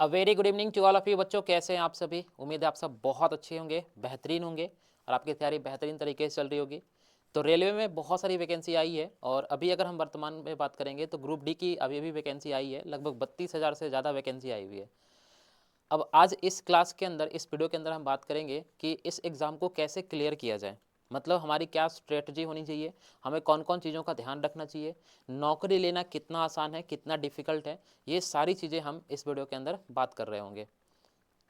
A very good evening to all of you बच्चों, कैसे हैं आप सभी। उम्मीद है आप सब बहुत अच्छे होंगे, बेहतरीन होंगे और आपकी तैयारी बेहतरीन तरीके से चल रही होगी। तो रेलवे में बहुत सारी वैकेंसी आई है और अभी अगर हम वर्तमान में बात करेंगे तो ग्रुप डी की अभी वैकेंसी आई है, लगभग 32,000 से ज़्यादा वैकेंसी आई हुई है। अब आज इस क्लास के अंदर, इस वीडियो के अंदर हम बात करेंगे कि इस एग्ज़ाम को कैसे क्लियर किया जाए, मतलब हमारी क्या स्ट्रेटजी होनी चाहिए, हमें कौन कौन चीज़ों का ध्यान रखना चाहिए, नौकरी लेना कितना आसान है, कितना डिफ़िकल्ट है, ये सारी चीज़ें हम इस वीडियो के अंदर बात कर रहे होंगे।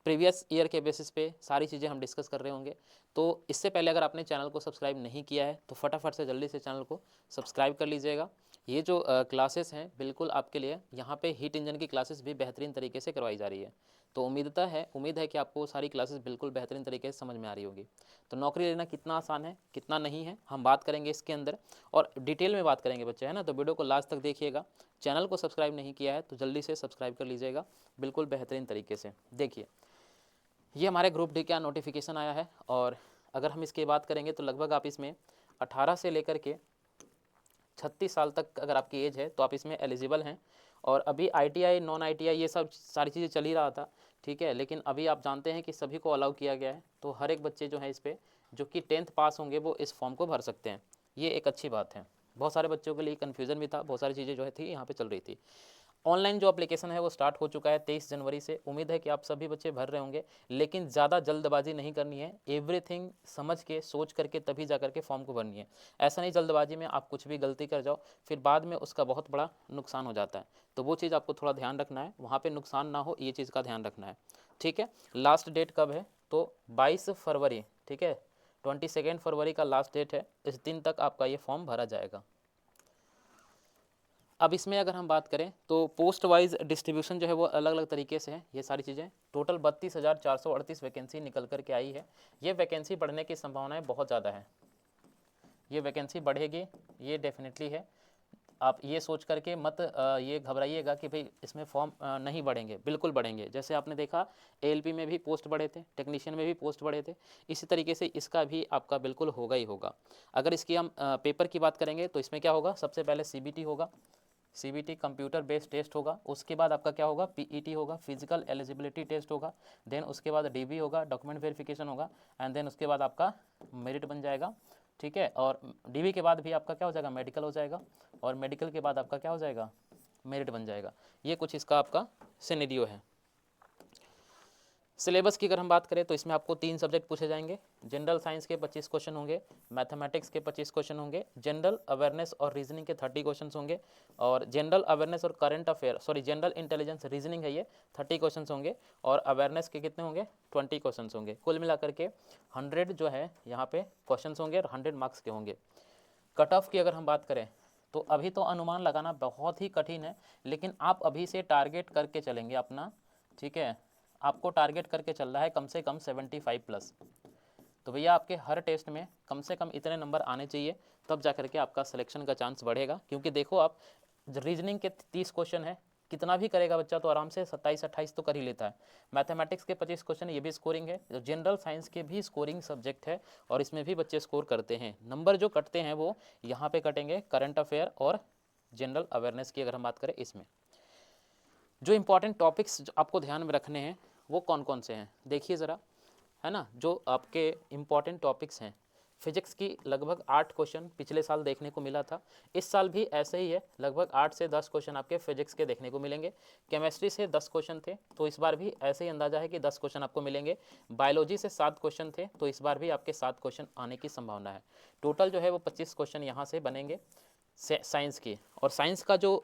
प्रीवियस ईयर के बेसिस पे सारी चीज़ें हम डिस्कस कर रहे होंगे। तो इससे पहले अगर आपने चैनल को सब्सक्राइब नहीं किया है तो फटाफट से जल्दी से चैनल को सब्सक्राइब कर लीजिएगा। ये जो क्लासेस हैं बिल्कुल आपके लिए, यहाँ पे हीट इंजन की क्लासेस भी बेहतरीन तरीके से करवाई जा रही है। तो उम्मीद है कि आपको सारी क्लासेस बिल्कुल बेहतरीन तरीके से समझ में आ रही होगी। तो नौकरी लेना कितना आसान है, कितना नहीं है, हम बात करेंगे इसके अंदर और डिटेल में बात करेंगे बच्चे, है ना। तो वीडियो को लास्ट तक देखिएगा। चैनल को सब्सक्राइब नहीं किया है तो जल्दी से सब्सक्राइब कर लीजिएगा, बिल्कुल बेहतरीन तरीके से। देखिए, ये हमारे ग्रुप डी का नोटिफिकेशन आया है और अगर हम इसकी बात करेंगे तो लगभग आप इसमें 18 से लेकर के 36 साल तक अगर आपकी एज है तो आप इसमें एलिजिबल हैं। और अभी आईटीआई, नॉन आईटीआई ये सब सारी चीज़ें चल ही रहा था, ठीक है, लेकिन अभी आप जानते हैं कि सभी को अलाउ किया गया है। तो हर एक बच्चे जो है इस पर, जो कि 10th पास होंगे, वो इस फॉर्म को भर सकते हैं। ये एक अच्छी बात है। बहुत सारे बच्चों के लिए कन्फ्यूज़न भी था, बहुत सारी चीज़ें जो है थी यहाँ पे चल रही थी। ऑनलाइन जो एप्लीकेशन है वो स्टार्ट हो चुका है 23 जनवरी से। उम्मीद है कि आप सभी बच्चे भर रहे होंगे, लेकिन ज़्यादा जल्दबाजी नहीं करनी है। एवरीथिंग समझ के, सोच करके तभी जा करके फॉर्म को भरनी है। ऐसा नहीं जल्दबाजी में आप कुछ भी गलती कर जाओ, फिर बाद में उसका बहुत बड़ा नुकसान हो जाता है। तो वो चीज़ आपको थोड़ा ध्यान रखना है, वहाँ पर नुकसान ना हो, ये चीज़ का ध्यान रखना है, ठीक है। लास्ट डेट कब है तो 22 फरवरी, ठीक है, 22 फरवरी का लास्ट डेट है। इस दिन तक आपका ये फॉर्म भरा जाएगा। अब इसमें अगर हम बात करें तो पोस्ट वाइज डिस्ट्रीब्यूशन जो है वो अलग अलग तरीके से है। ये सारी चीज़ें टोटल 32,438 वैकेंसी निकल कर के आई है। ये वैकेंसी बढ़ने की संभावनाएं बहुत ज़्यादा है, ये वैकेंसी बढ़ेगी, ये डेफिनेटली है। आप ये सोच करके मत ये घबराइएगा कि भाई इसमें फॉर्म नहीं बढ़ेंगे, बिल्कुल बढ़ेंगे। जैसे आपने देखा एएलपी में भी पोस्ट बढ़े थे, टेक्नीशियन में भी पोस्ट बढ़े थे, इसी तरीके से इसका भी आपका बिल्कुल होगा ही होगा। अगर इसकी हम पेपर की बात करेंगे तो इसमें क्या होगा, सबसे पहले सीबीटी होगा, सीबीटी कंप्यूटर बेस्ड टेस्ट होगा। उसके बाद आपका क्या होगा, पीईटी होगा, फिजिकल एलिजिबिलिटी टेस्ट होगा। देन उसके बाद डीबी होगा, डॉक्यूमेंट वेरिफिकेशन होगा। एंड देन उसके बाद आपका मेरिट बन जाएगा, ठीक है। और डीबी के बाद भी आपका क्या हो जाएगा, मेडिकल हो जाएगा। और मेडिकल के बाद आपका क्या हो जाएगा, मेरिट बन जाएगा। ये कुछ इसका आपका सिनेरियो है। सिलेबस की अगर हम बात करें तो इसमें आपको 3 सब्जेक्ट पूछे जाएंगे। जनरल साइंस के 25 क्वेश्चन होंगे, मैथमेटिक्स के 25 क्वेश्चन होंगे, जनरल अवेयरनेस और रीजनिंग के 30 क्वेश्चन होंगे, और जनरल अवेयरनेस और current affair, sorry general intelligence reasoning है ये, 30 क्वेश्चन होंगे। और अवेयरनेस के कितने होंगे, 20 क्वेश्चन होंगे। कुल मिलाकर के 100 जो है यहाँ पे क्वेश्चन होंगे और 100 मार्क्स के होंगे। कट ऑफ की अगर हम बात करें तो अभी तो अनुमान लगाना बहुत ही कठिन है, लेकिन आप अभी से टारगेट करके चलेंगे अपना, ठीक है। आपको टारगेट करके चल रहा है कम से कम 75 प्लस। तो भैया आपके हर टेस्ट में कम से कम इतने नंबर आने चाहिए, तब जा करके आपका सिलेक्शन का चांस बढ़ेगा। क्योंकि देखो आप, रीजनिंग के 30 क्वेश्चन है, कितना भी करेगा बच्चा तो आराम से 27-28 तो कर ही लेता है। मैथमेटिक्स के 25 क्वेश्चन, ये भी स्कोरिंग है। जनरल साइंस के भी स्कोरिंग सब्जेक्ट है और इसमें भी बच्चे स्कोर करते हैं। नंबर जो कटते हैं वो यहाँ पे कटेंगे करंट अफेयर और जनरल अवेयरनेस की अगर हम बात करें। इसमें जो इंपॉर्टेंट टॉपिक्स जो आपको ध्यान में रखने हैं वो कौन कौन से हैं, देखिए ज़रा, है ना। जो आपके इम्पॉर्टेंट टॉपिक्स हैं, फिजिक्स की लगभग 8 क्वेश्चन पिछले साल देखने को मिला था। इस साल भी ऐसे ही है, लगभग 8 से 10 क्वेश्चन आपके फिजिक्स के देखने को मिलेंगे। केमिस्ट्री से 10 क्वेश्चन थे, तो इस बार भी ऐसे ही अंदाजा है कि 10 क्वेश्चन आपको मिलेंगे। बायोलॉजी से 7 क्वेश्चन थे, तो इस बार भी आपके 7 क्वेश्चन आने की संभावना है। टोटल जो है वो 25 क्वेश्चन यहाँ से बनेंगे साइंस की। और साइंस का जो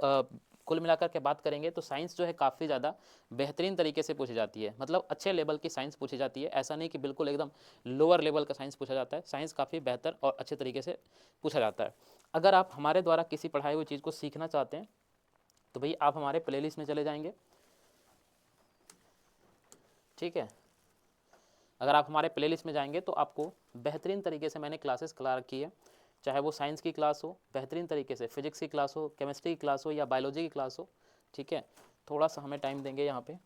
कुल मिलाकर के बात करेंगे तो साइंस जो है काफ़ी ज़्यादा बेहतरीन तरीके से पूछी जाती है, मतलब अच्छे लेवल की साइंस पूछी जाती है। ऐसा नहीं कि बिल्कुल एकदम लोअर लेवल का साइंस पूछा जाता है। साइंस काफ़ी बेहतर और अच्छे तरीके से पूछा जाता है। अगर आप हमारे द्वारा किसी पढ़ाई हुई चीज़ को सीखना चाहते हैं तो भाई आप हमारे प्लेलिस्ट में चले जाएंगे, ठीक है। अगर आप हमारे प्लेलिस्ट में जाएंगे तो आपको बेहतरीन तरीके से मैंने क्लासेस करा रखी है, चाहे वो साइंस की क्लास हो, बेहतरीन तरीके से फिजिक्स की क्लास हो, केमिस्ट्री की क्लास हो या बायोलॉजी की क्लास हो, ठीक है। थोड़ा सा हमें टाइम देंगे यहाँ पे।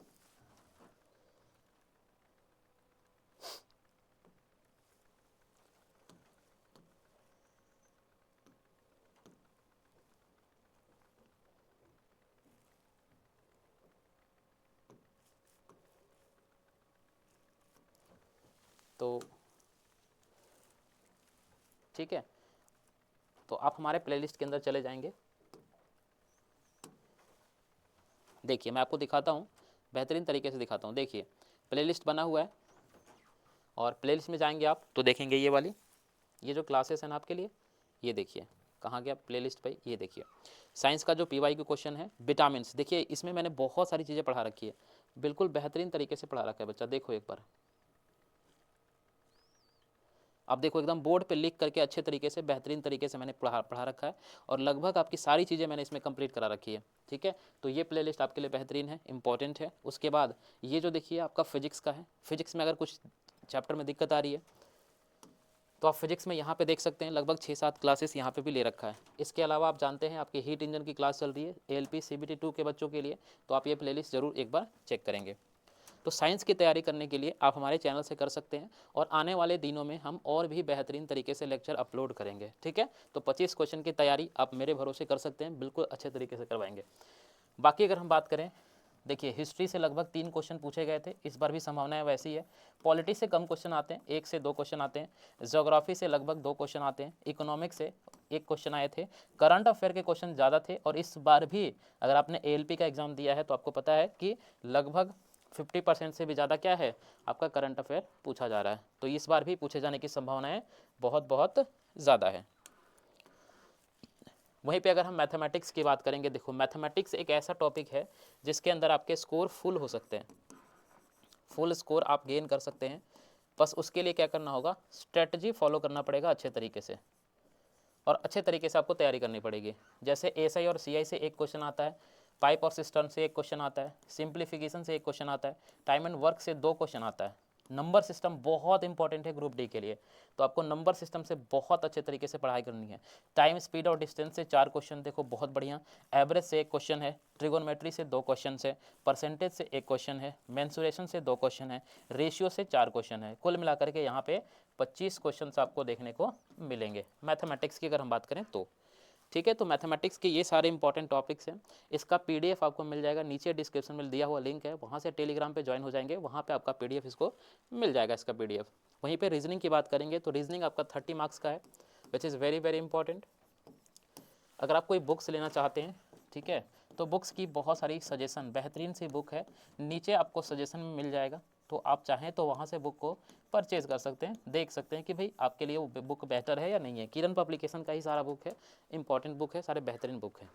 तो ठीक है, तो आप हमारे प्लेलिस्ट के अंदर चले जाएंगे। देखिए मैं आपको दिखाता हूँ, बेहतरीन तरीके से दिखाता हूँ। देखिए प्लेलिस्ट बना हुआ है, और प्लेलिस्ट में जाएंगे आप तो देखेंगे ये वाली, ये जो क्लासेस हैं ना आपके लिए, ये देखिए कहाँ गया प्लेलिस्ट पे, ये देखिए साइंस का जो पीवाई का क्वेश्चन है विटामिन्स, देखिए इसमें मैंने बहुत सारी चीज़ें पढ़ा रखी है, बिल्कुल बेहतरीन तरीके से पढ़ा रखा है बच्चा। देखो एक बार आप देखो, एकदम बोर्ड पे लिख करके अच्छे तरीके से बेहतरीन तरीके से मैंने पढ़ा रखा है, और लगभग आपकी सारी चीज़ें मैंने इसमें कंप्लीट करा रखी है। ठीक है, तो ये प्लेलिस्ट आपके लिए बेहतरीन है, इंपॉर्टेंट है। उसके बाद ये जो देखिए आपका फिजिक्स का है, फिजिक्स में अगर कुछ चैप्टर में दिक्कत आ रही है तो आप फिजिक्स में यहाँ पे देख सकते हैं, लगभग 6-7 क्लासेस यहाँ पे भी ले रखा है। इसके अलावा आप जानते हैं आपकी हीट इंजन की क्लास चल रही है ALP CBT 2 के बच्चों के लिए, तो आप ये प्लेलिस्ट ज़रूर एक बार चेक करेंगे। तो साइंस की तैयारी करने के लिए आप हमारे चैनल से कर सकते हैं, और आने वाले दिनों में हम और भी बेहतरीन तरीके से लेक्चर अपलोड करेंगे। ठीक है, तो 25 क्वेश्चन की तैयारी आप मेरे भरोसे कर सकते हैं, बिल्कुल अच्छे तरीके से करवाएंगे। बाकी अगर हम बात करें, देखिए हिस्ट्री से लगभग 3 क्वेश्चन पूछे गए थे, इस बार भी संभावना है वैसी है। पॉलिटी से कम क्वेश्चन आते हैं, 1 से 2 क्वेश्चन आते हैं। ज्योग्राफी से लगभग 2 क्वेश्चन आते हैं। इकोनॉमिक्स से 1 क्वेश्चन आए थे। करंट अफेयर के क्वेश्चन ज़्यादा थे, और इस बार भी अगर आपने ALP का एग्जाम दिया है तो आपको पता है कि लगभग 50% से भी ज़्यादा क्या है आपका करंट अफेयर पूछा जा रहा है, तो इस बार भी पूछे जाने की संभावनाएं बहुत बहुत ज़्यादा है। वहीं पे अगर हम मैथमेटिक्स की बात करेंगे, देखो मैथमेटिक्स एक ऐसा टॉपिक है जिसके अंदर आपके स्कोर फुल हो सकते हैं, फुल स्कोर आप गेन कर सकते हैं। बस उसके लिए क्या करना होगा, स्ट्रेटजी फॉलो करना पड़ेगा अच्छे तरीके से, और अच्छे तरीके से आपको तैयारी करनी पड़ेगी। जैसे SI और CI से 1 क्वेश्चन आता है, पाइप और सिस्टम से 1 क्वेश्चन आता है, सिंप्लीफिकेशन से 1 क्वेश्चन आता है, टाइम एंड वर्क से 2 क्वेश्चन आता है। नंबर सिस्टम बहुत इंपॉर्टेंट है ग्रुप डी के लिए, तो आपको नंबर सिस्टम से बहुत अच्छे तरीके से पढ़ाई करनी है। टाइम स्पीड और डिस्टेंस से 4 क्वेश्चन, देखो बहुत बढ़िया। एवरेज से 1 क्वेश्चन है, ट्रिगोनोमेट्री से 2 क्वेश्चन है, परसेंटेज से 1 क्वेश्चन है, मेंसुरेशन से 2 क्वेश्चन है, रेशियो से 4 क्वेश्चन है। कुल मिलाकर के यहाँ पे 25 क्वेश्चन आपको देखने को मिलेंगे मैथमेटिक्स की अगर हम बात करें तो। ठीक है, तो मैथमेटिक्स के ये सारे इंपॉर्टेंट टॉपिक्स हैं। इसका PDF आपको मिल जाएगा, नीचे डिस्क्रिप्शन में दिया हुआ लिंक है, वहाँ से टेलीग्राम पे ज्वाइन हो जाएंगे, वहाँ पे आपका PDF इसको मिल जाएगा, इसका PDF। वहीं पे रीजनिंग की बात करेंगे तो रीजनिंग आपका 30 मार्क्स का है, which is very very important. अगर आप कोई बुक्स लेना चाहते हैं, ठीक है, तो बुक्स की बहुत सारी सजेशन, बेहतरीन सी बुक है, नीचे आपको सजेशन में मिल जाएगा, तो आप चाहें तो वहाँ से बुक को परचेज़ कर सकते हैं, देख सकते हैं कि भाई आपके लिए वो बुक बेहतर है या नहीं है। किरण पब्लिकेशन का ही सारा बुक है, इंपॉर्टेंट बुक है, सारे बेहतरीन बुक है।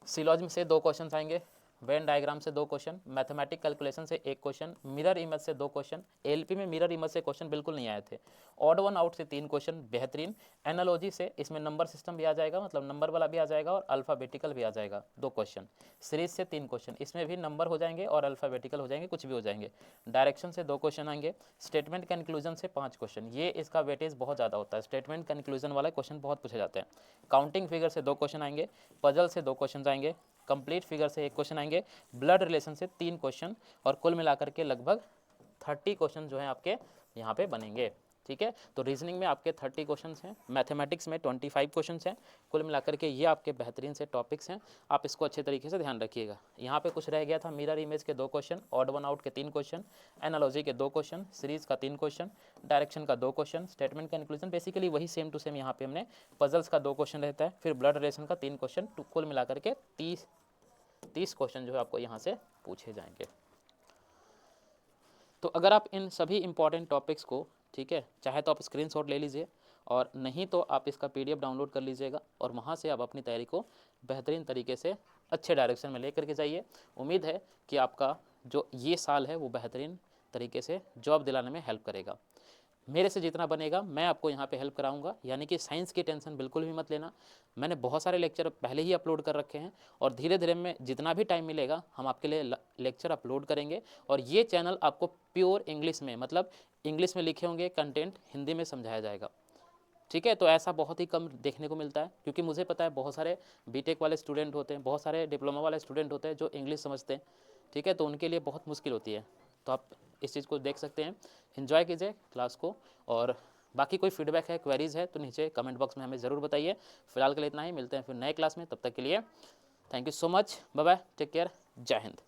सिलॉजिज्म से 2 क्वेश्चन आएंगे, वेन डायग्राम से 2 क्वेश्चन, मैथमेटिक कैलकुलेशन से 1 क्वेश्चन, मिरर इमेज से 2 क्वेश्चन। ALP में मिरर इमेज से क्वेश्चन बिल्कुल नहीं आए थे। ऑड वन आउट से 3 क्वेश्चन, बेहतरीन। एनालॉजी से इसमें नंबर सिस्टम भी आ जाएगा, मतलब नंबर वाला भी आ जाएगा और अल्फ़ाबेटिकल भी आ जाएगा, 2 क्वेश्चन। सीरीज से 3 क्वेश्चन, इसमें भी नंबर हो जाएंगे और अल्फ़ाबेटिकल हो जाएंगे, कुछ भी हो जाएंगे। डायरेक्शन से 2 क्वेश्चन आएंगे। स्टेटमेंट कंक्लूजन से 5 क्वेश्चन, ये इसका वेटेज बहुत ज़्यादा होता है, स्टेटमेंट कंक्लूजन वाला क्वेश्चन बहुत पूछे जाते हैं। काउंटिंग फिगर से 2 क्वेश्चन आएंगे। पजल से 2 क्वेश्चन आएंगे। कंप्लीट फिगर से 1 क्वेश्चन आएंगे। ब्लड रिलेशन से 3 क्वेश्चन, और कुल मिलाकर के लगभग 30 क्वेश्चन जो हैं आपके यहाँ पे बनेंगे। ठीक है, तो रीजनिंग में आपके 30 क्वेश्चन हैं, मैथमेटिक्स में 25 क्वेश्चन हैं। कुल मिलाकर के ये आपके बेहतरीन से टॉपिक्स हैं, आप इसको अच्छे तरीके से ध्यान रखिएगा। यहाँ पे कुछ रह गया था, मिरर इमेज के 2 क्वेश्चन, ऑड वन आउट के 3 क्वेश्चन, एनालॉजी के 2 क्वेश्चन, सीरीज का 3 क्वेश्चन, डायरेक्शन का 2 क्वेश्चन, स्टेटमेंट कंक्लूजन बेसिकली वही सेम टू सेम यहाँ पे हमने। पजल्स का 2 क्वेश्चन रहता है, फिर ब्लड रिलेशन का 3 क्वेश्चन, कुल मिलाकर के 30 क्वेश्चन जो है आपको यहाँ से पूछे जाएंगे। तो अगर आप इन सभी इंपॉर्टेंट टॉपिक्स को, ठीक है, चाहे तो आप स्क्रीनशॉट ले लीजिए, और नहीं तो आप इसका PDF डाउनलोड कर लीजिएगा, और वहाँ से आप अपनी तैयारी को बेहतरीन तरीके से अच्छे डायरेक्शन में लेकर के जाइए। उम्मीद है कि आपका जो ये साल है वो बेहतरीन तरीके से जॉब दिलाने में हेल्प करेगा। मेरे से जितना बनेगा मैं आपको यहाँ पे हेल्प कराऊंगा, यानी कि साइंस की टेंशन बिल्कुल भी मत लेना। मैंने बहुत सारे लेक्चर पहले ही अपलोड कर रखे हैं, और धीरे धीरे में जितना भी टाइम मिलेगा हम आपके लिए लेक्चर अपलोड करेंगे। और ये चैनल आपको प्योर इंग्लिश में, मतलब इंग्लिश में लिखे होंगे कंटेंट हिंदी में समझाया जाएगा। ठीक है, तो ऐसा बहुत ही कम देखने को मिलता है, क्योंकि मुझे पता है बहुत सारे BTech वाले स्टूडेंट होते हैं, बहुत सारे डिप्लोमा वाले स्टूडेंट होते हैं जो इंग्लिश समझते हैं। ठीक है, तो उनके लिए बहुत मुश्किल होती है, तो आप इस चीज़ को देख सकते हैं। एंजॉय कीजिए क्लास को, और बाकी कोई फीडबैक है, क्वेरीज़ है तो नीचे कमेंट बॉक्स में हमें ज़रूर बताइए। फिलहाल के लिए इतना ही, मिलते हैं फिर नए क्लास में, तब तक के लिए thank you so much, bye bye, take care, जय हिंद।